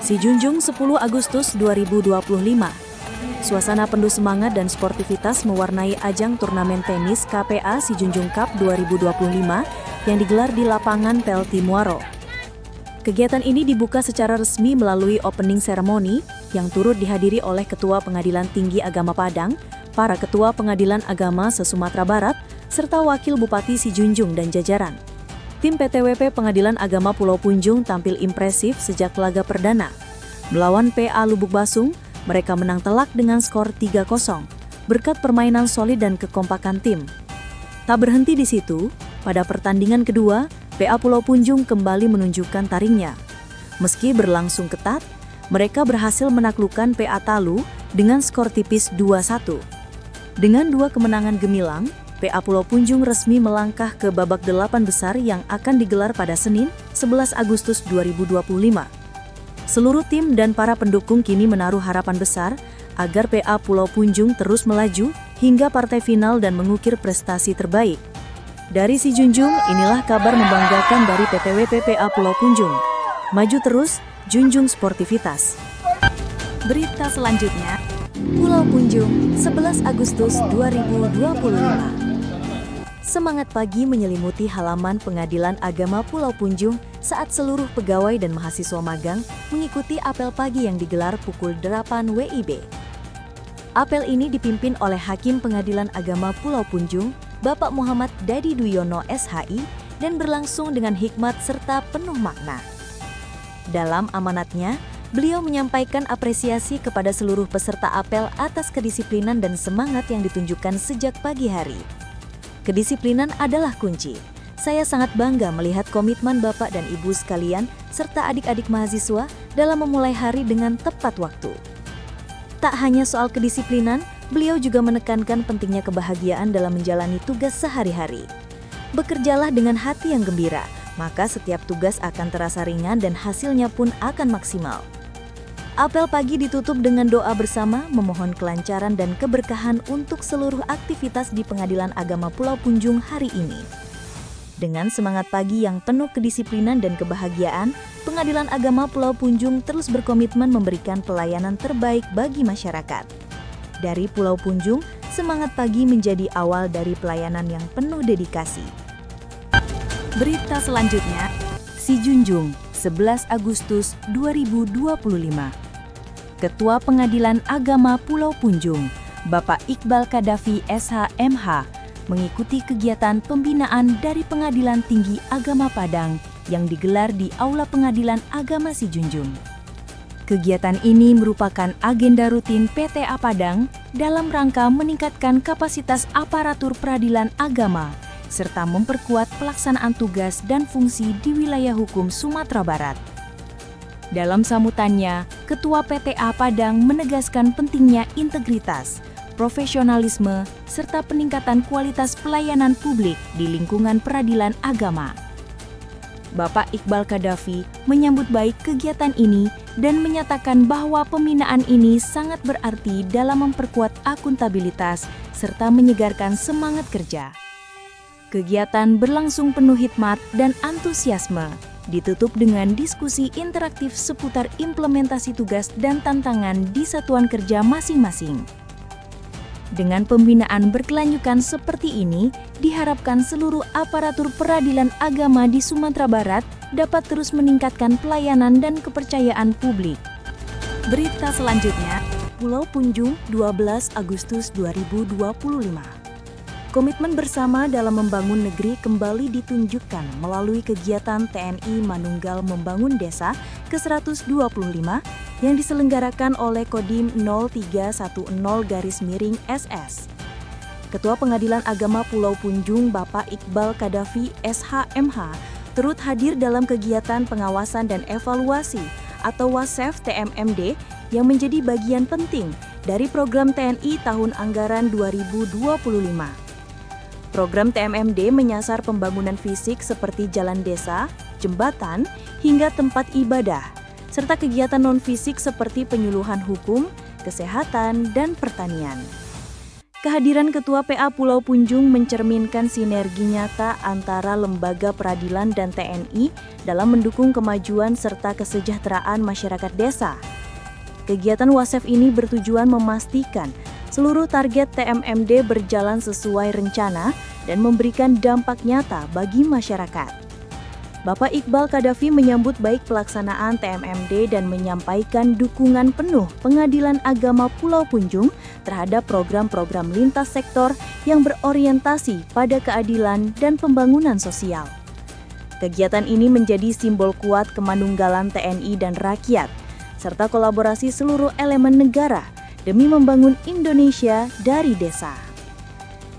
Si Junjung 10 Agustus 2025. Suasana penuh semangat dan sportivitas mewarnai ajang turnamen tenis KPA Si Junjung Cup 2025 yang digelar di lapangan PLT Muaro. Kegiatan ini dibuka secara resmi melalui opening ceremony yang turut dihadiri oleh Ketua Pengadilan Tinggi Agama Padang, para Ketua Pengadilan Agama se-Sumatera Barat, serta Wakil Bupati Si Junjung dan jajaran. Tim PTWP Pengadilan Agama Pulau Punjung tampil impresif sejak laga perdana. Melawan PA Lubuk Basung, mereka menang telak dengan skor 3-0, berkat permainan solid dan kekompakan tim. Tak berhenti di situ, pada pertandingan kedua, PA Pulau Punjung kembali menunjukkan taringnya. Meski berlangsung ketat, mereka berhasil menaklukkan PA Talu dengan skor tipis 2-1. Dengan 2 kemenangan gemilang, PA Pulau Punjung resmi melangkah ke babak 8 besar yang akan digelar pada Senin, 11 Agustus 2025. Seluruh tim dan para pendukung kini menaruh harapan besar agar PA Pulau Punjung terus melaju hingga partai final dan mengukir prestasi terbaik. Dari Si Junjung, inilah kabar membanggakan dari PTWP PA Pulau Punjung. Maju terus, junjung sportivitas. Berita selanjutnya, Pulau Punjung, 11 Agustus 2025. Semangat pagi menyelimuti halaman Pengadilan Agama Pulau Punjung saat seluruh pegawai dan mahasiswa magang mengikuti apel pagi yang digelar pukul 8 WIB. Apel ini dipimpin oleh Hakim Pengadilan Agama Pulau Punjung, Bapak Muhammad Dadi Duyono SHI, dan berlangsung dengan hikmat serta penuh makna. Dalam amanatnya, beliau menyampaikan apresiasi kepada seluruh peserta apel atas kedisiplinan dan semangat yang ditunjukkan sejak pagi hari. Kedisiplinan adalah kunci. Saya sangat bangga melihat komitmen Bapak dan Ibu sekalian serta adik-adik mahasiswa dalam memulai hari dengan tepat waktu. Tak hanya soal kedisiplinan, beliau juga menekankan pentingnya kebahagiaan dalam menjalani tugas sehari-hari. Bekerjalah dengan hati yang gembira, maka setiap tugas akan terasa ringan dan hasilnya pun akan maksimal. Apel pagi ditutup dengan doa bersama memohon kelancaran dan keberkahan untuk seluruh aktivitas di Pengadilan Agama Pulau Punjung hari ini. Dengan semangat pagi yang penuh kedisiplinan dan kebahagiaan, Pengadilan Agama Pulau Punjung terus berkomitmen memberikan pelayanan terbaik bagi masyarakat. Dari Pulau Punjung, semangat pagi menjadi awal dari pelayanan yang penuh dedikasi. Berita selanjutnya, Si Junjung, 11 Agustus 2025. Ketua Pengadilan Agama Pulau Punjung, Bapak Iqbal Kadafi SH.MH, mengikuti kegiatan pembinaan dari Pengadilan Tinggi Agama Padang yang digelar di Aula Pengadilan Agama Si Junjung. Kegiatan ini merupakan agenda rutin PTA Padang dalam rangka meningkatkan kapasitas aparatur peradilan agama serta memperkuat pelaksanaan tugas dan fungsi di wilayah hukum Sumatera Barat. Dalam sambutannya, Ketua PTA Padang menegaskan pentingnya integritas, profesionalisme, serta peningkatan kualitas pelayanan publik di lingkungan peradilan agama. Bapak Iqbal Kadafi menyambut baik kegiatan ini dan menyatakan bahwa pembinaan ini sangat berarti dalam memperkuat akuntabilitas serta menyegarkan semangat kerja. Kegiatan berlangsung penuh hikmat dan antusiasme, ditutup dengan diskusi interaktif seputar implementasi tugas dan tantangan di satuan kerja masing-masing. Dengan pembinaan berkelanjutan seperti ini, diharapkan seluruh aparatur peradilan agama di Sumatera Barat dapat terus meningkatkan pelayanan dan kepercayaan publik. Berita selanjutnya, Pulau Punjung, 12 Agustus 2025. Komitmen bersama dalam membangun negeri kembali ditunjukkan melalui kegiatan TNI Manunggal Membangun Desa ke-125 yang diselenggarakan oleh Kodim 0310-SS. Ketua Pengadilan Agama Pulau Punjung Bapak Iqbal Kadafi SH.MH turut hadir dalam kegiatan pengawasan dan evaluasi atau WASEF TMMD yang menjadi bagian penting dari program TNI tahun anggaran 2025. Program TMMD menyasar pembangunan fisik seperti jalan desa, jembatan, hingga tempat ibadah, serta kegiatan non-fisik seperti penyuluhan hukum, kesehatan, dan pertanian. Kehadiran Ketua PA Pulau Punjung mencerminkan sinergi nyata antara lembaga peradilan dan TNI dalam mendukung kemajuan serta kesejahteraan masyarakat desa. Kegiatan WASEF ini bertujuan memastikan seluruh target TMMD berjalan sesuai rencana dan memberikan dampak nyata bagi masyarakat. Bapak Iqbal Kadafi menyambut baik pelaksanaan TMMD dan menyampaikan dukungan penuh Pengadilan Agama Pulau Punjung terhadap program-program lintas sektor yang berorientasi pada keadilan dan pembangunan sosial. Kegiatan ini menjadi simbol kuat kemanunggalan TNI dan rakyat, serta kolaborasi seluruh elemen negara demi membangun Indonesia dari desa.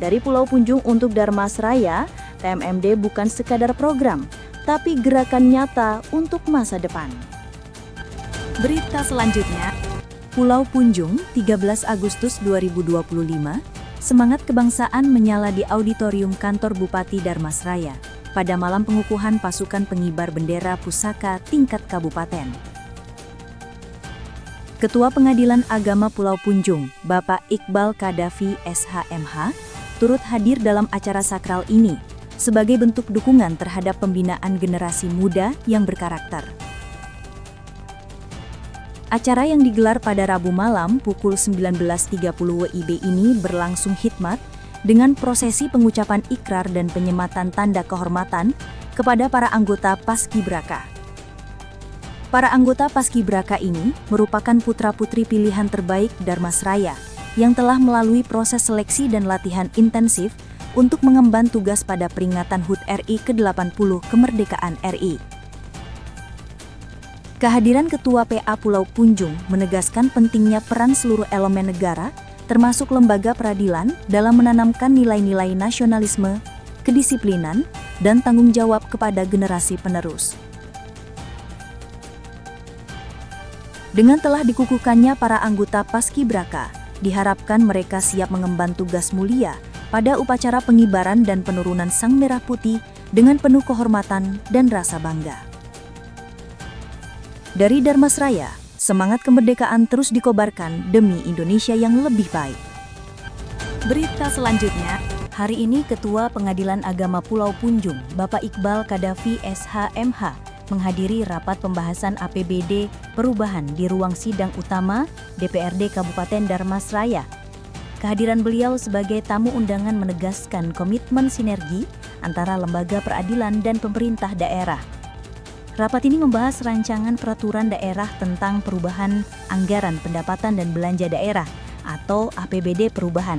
Dari Pulau Punjung untuk Darmasraya, TMMD bukan sekadar program, tapi gerakan nyata untuk masa depan. Berita selanjutnya, Pulau Punjung, 13 Agustus 2025, semangat kebangsaan menyala di auditorium kantor Bupati Darmasraya pada malam pengukuhan pasukan pengibar bendera pusaka tingkat kabupaten. Ketua Pengadilan Agama Pulau Punjung, Bapak Iqbal Kadafi SHMH, turut hadir dalam acara sakral ini sebagai bentuk dukungan terhadap pembinaan generasi muda yang berkarakter. Acara yang digelar pada Rabu malam pukul 19.30 WIB ini berlangsung khidmat dengan prosesi pengucapan ikrar dan penyematan tanda kehormatan kepada para anggota Paskibraka. Para anggota Paskibraka ini merupakan putra-putri pilihan terbaik Darmasraya yang telah melalui proses seleksi dan latihan intensif untuk mengemban tugas pada peringatan HUT RI ke-80 kemerdekaan RI. Kehadiran Ketua PA Pulau Punjung menegaskan pentingnya peran seluruh elemen negara, termasuk lembaga peradilan, dalam menanamkan nilai-nilai nasionalisme, kedisiplinan, dan tanggung jawab kepada generasi penerus. Dengan telah dikukuhkannya para anggota Paskibraka, diharapkan mereka siap mengemban tugas mulia pada upacara pengibaran dan penurunan Sang Merah Putih dengan penuh kehormatan dan rasa bangga. Dari Darmasraya, semangat kemerdekaan terus dikobarkan demi Indonesia yang lebih baik. Berita selanjutnya, hari ini Ketua Pengadilan Agama Pulau Punjung, Bapak Iqbal Kadafi SHMH, menghadiri rapat pembahasan APBD perubahan di ruang sidang utama DPRD Kabupaten Darmasraya. Kehadiran beliau sebagai tamu undangan menegaskan komitmen sinergi antara lembaga peradilan dan pemerintah daerah. Rapat ini membahas rancangan peraturan daerah tentang perubahan anggaran pendapatan dan belanja daerah atau APBD perubahan.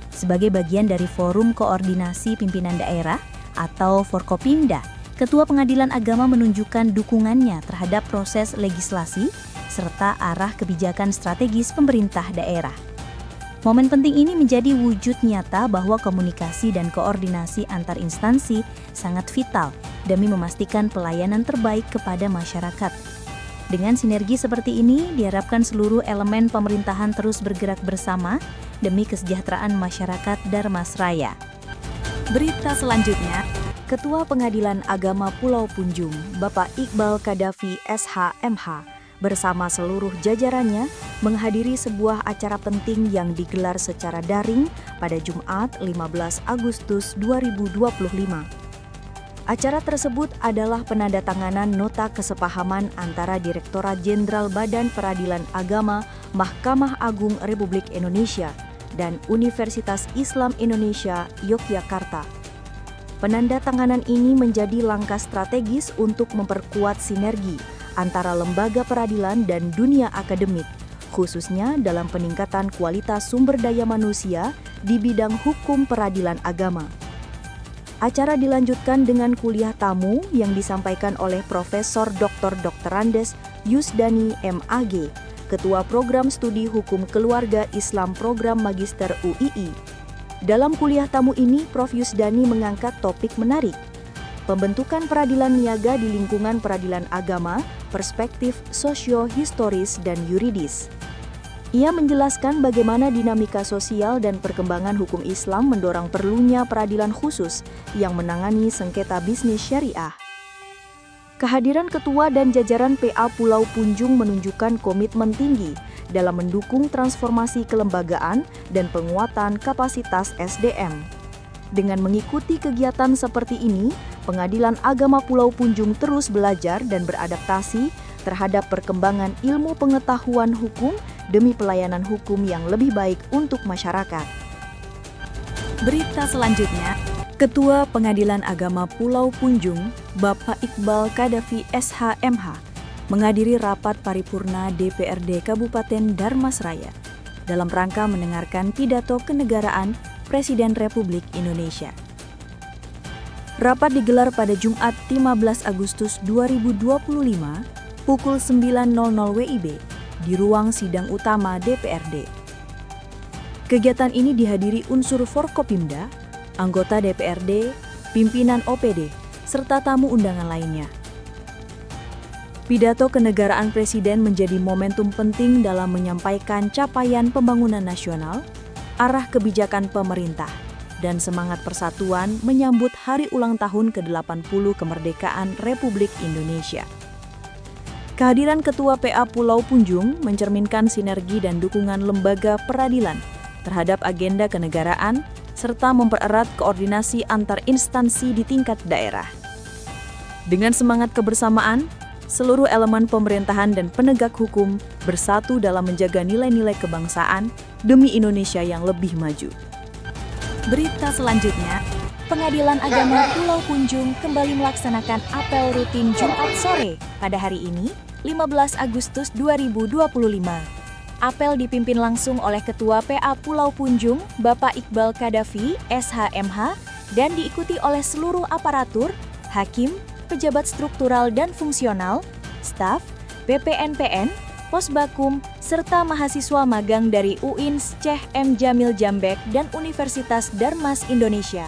Sebagai bagian dari Forum Koordinasi Pimpinan Daerah atau Forkopimda, Ketua Pengadilan Agama menunjukkan dukungannya terhadap proses legislasi serta arah kebijakan strategis pemerintah daerah. Momen penting ini menjadi wujud nyata bahwa komunikasi dan koordinasi antar instansi sangat vital demi memastikan pelayanan terbaik kepada masyarakat. Dengan sinergi seperti ini, diharapkan seluruh elemen pemerintahan terus bergerak bersama demi kesejahteraan masyarakat Darmasraya. Berita selanjutnya, Ketua Pengadilan Agama Pulau Punjung, Bapak Iqbal Kadafi SHMH, bersama seluruh jajarannya menghadiri sebuah acara penting yang digelar secara daring pada Jumat 15 Agustus 2025. Acara tersebut adalah penandatanganan nota kesepahaman antara Direktorat Jenderal Badan Peradilan Agama Mahkamah Agung Republik Indonesia dan Universitas Islam Indonesia Yogyakarta. Penandatanganan ini menjadi langkah strategis untuk memperkuat sinergi antara lembaga peradilan dan dunia akademik, khususnya dalam peningkatan kualitas sumber daya manusia di bidang hukum peradilan agama. Acara dilanjutkan dengan kuliah tamu yang disampaikan oleh Profesor Dr. Andes Yusdani MAG, Ketua Program Studi Hukum Keluarga Islam Program Magister UII. Dalam kuliah tamu ini, Prof. Yusdani mengangkat topik menarik, pembentukan peradilan niaga di lingkungan peradilan agama, perspektif sosio-historis dan yuridis. Ia menjelaskan bagaimana dinamika sosial dan perkembangan hukum Islam mendorong perlunya peradilan khusus yang menangani sengketa bisnis syariah. Kehadiran Ketua dan jajaran PA Pulau Punjung menunjukkan komitmen tinggi dalam mendukung transformasi kelembagaan dan penguatan kapasitas SDM. Dengan mengikuti kegiatan seperti ini, Pengadilan Agama Pulau Punjung terus belajar dan beradaptasi terhadap perkembangan ilmu pengetahuan hukum demi pelayanan hukum yang lebih baik untuk masyarakat. Berita selanjutnya, Ketua Pengadilan Agama Pulau Punjung, Bapak Iqbal Kadafi SH.MH, menghadiri rapat paripurna DPRD Kabupaten Dharmasraya dalam rangka mendengarkan pidato kenegaraan Presiden Republik Indonesia. Rapat digelar pada Jumat 15 Agustus 2025 pukul 9.00 WIB di ruang sidang utama DPRD. Kegiatan ini dihadiri unsur Forkopimda, anggota DPRD, pimpinan OPD, serta tamu undangan lainnya. Pidato kenegaraan Presiden menjadi momentum penting dalam menyampaikan capaian pembangunan nasional, arah kebijakan pemerintah, dan semangat persatuan menyambut hari ulang tahun ke-80 kemerdekaan Republik Indonesia. Kehadiran Ketua PA Pulau Punjung mencerminkan sinergi dan dukungan lembaga peradilan terhadap agenda kenegaraan, serta mempererat koordinasi antar instansi di tingkat daerah. Dengan semangat kebersamaan, seluruh elemen pemerintahan dan penegak hukum bersatu dalam menjaga nilai-nilai kebangsaan demi Indonesia yang lebih maju. Berita selanjutnya, Pengadilan Agama Pulau Punjung kembali melaksanakan apel rutin Jumat sore pada hari ini, 15 Agustus 2025. Apel dipimpin langsung oleh Ketua PA Pulau Punjung, Bapak Iqbal Kadafi, SH.MH, dan diikuti oleh seluruh aparatur, hakim, pejabat struktural dan fungsional, staf, PPNPN, Posbakum, serta mahasiswa magang dari UIN Syekh M. Jamil Jambek dan Universitas Darmas Indonesia.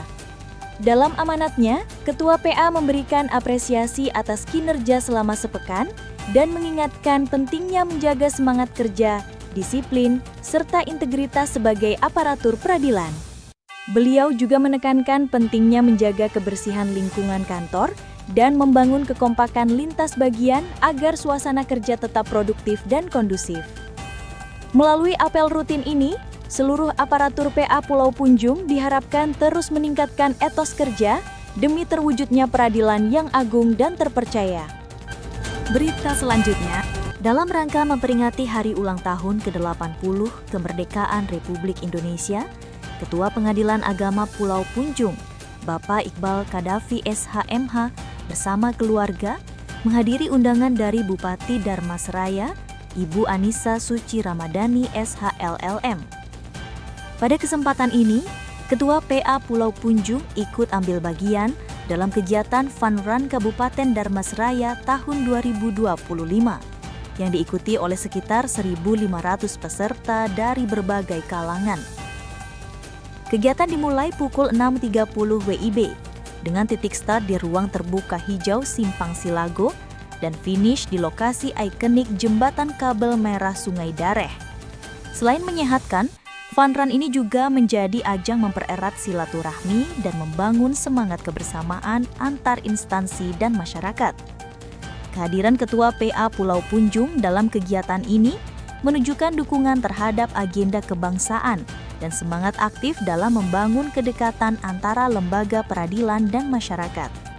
Dalam amanatnya, Ketua PA memberikan apresiasi atas kinerja selama sepekan dan mengingatkan pentingnya menjaga semangat kerja, disiplin, serta integritas sebagai aparatur peradilan. Beliau juga menekankan pentingnya menjaga kebersihan lingkungan kantor dan membangun kekompakan lintas bagian agar suasana kerja tetap produktif dan kondusif. Melalui apel rutin ini, seluruh aparatur PA Pulau Punjung diharapkan terus meningkatkan etos kerja demi terwujudnya peradilan yang agung dan terpercaya. Berita selanjutnya, dalam rangka memperingati hari ulang tahun ke-80 kemerdekaan Republik Indonesia, Ketua Pengadilan Agama Pulau Punjung, Bapak Iqbal Kadafi SH.MH, bersama keluarga menghadiri undangan dari Bupati Dharmasraya, Ibu Anissa Suci Ramadhani SH.LLM. Pada kesempatan ini, Ketua PA Pulau Punjung ikut ambil bagian dalam kegiatan Fun Run Kabupaten Dharmasraya tahun 2025 yang diikuti oleh sekitar 1.500 peserta dari berbagai kalangan. Kegiatan dimulai pukul 6.30 WIB dengan titik start di ruang terbuka hijau Simpang Silago dan finish di lokasi ikonik Jembatan Kabel Merah Sungai Dareh. Selain menyehatkan, Fun Run ini juga menjadi ajang mempererat silaturahmi dan membangun semangat kebersamaan antar instansi dan masyarakat. Kehadiran Ketua PA Pulau Punjung dalam kegiatan ini menunjukkan dukungan terhadap agenda kebangsaan dan semangat aktif dalam membangun kedekatan antara lembaga peradilan dan masyarakat.